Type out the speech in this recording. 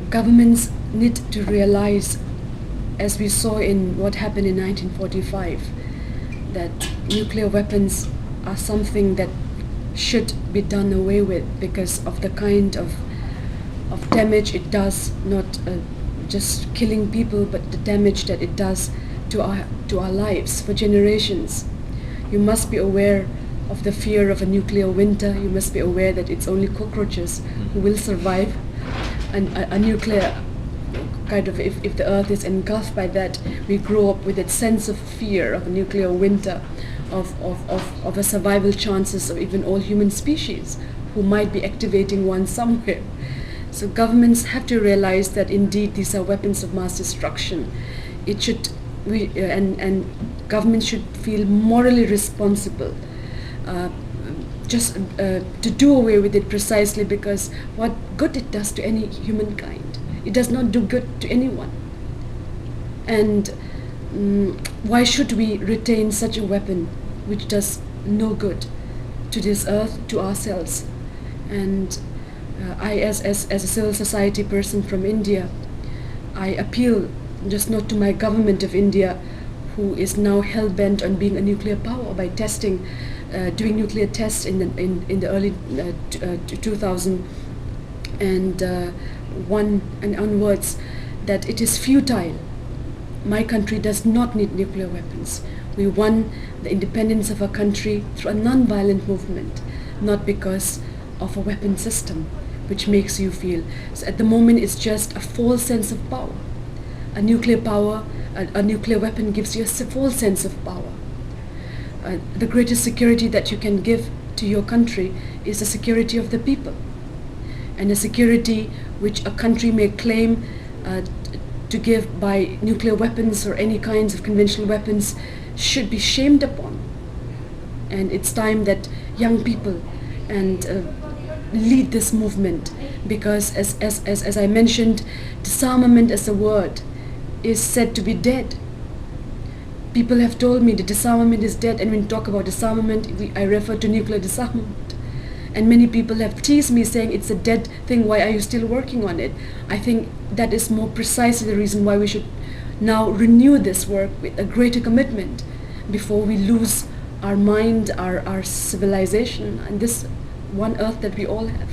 governments need to realize, as we saw in what happened in 1945, that nuclear weapons are something that should be done away with because of the kind of damage it does, not just killing people, but the damage that it does to our lives for generations. You must be aware of the fear of a nuclear winter. You must be aware that it's only cockroaches who will survive. And a nuclear kind of, if the earth is engulfed by that, we grow up with that sense of fear of a nuclear winter, of a survival chances of even all human species who might be activating one somewhere. So governments have to realize that indeed these are weapons of mass destruction. And governments should feel morally responsible to do away with it, precisely because what good it does to any humankind. It does not do good to anyone. And why should we retain such a weapon which does no good to this earth, to ourselves? And I, as a civil society person from India, I appeal just not to my government of India, who is now hell-bent on being a nuclear power by testing, doing nuclear tests in the early 2001 and onwards, that it is futile. My country does not need nuclear weapons. We won the independence of our country through a non-violent movement, not because of a weapon system which makes you feel. So at the moment it's just a false sense of power. A nuclear weapon gives you a false sense of power. The greatest security that you can give to your country is the security of the people. And the security which a country may claim to give by nuclear weapons or any kinds of conventional weapons should be shamed upon. And it's time that young people lead this movement, because as I mentioned, disarmament as a word is said to be dead. People have told me that disarmament is dead, and when we talk about disarmament, I refer to nuclear disarmament. And many people have teased me saying it's a dead thing, why are you still working on it? I think that is more precisely the reason why we should now renew this work with a greater commitment before we lose our mind, our civilization, and this one earth that we all have.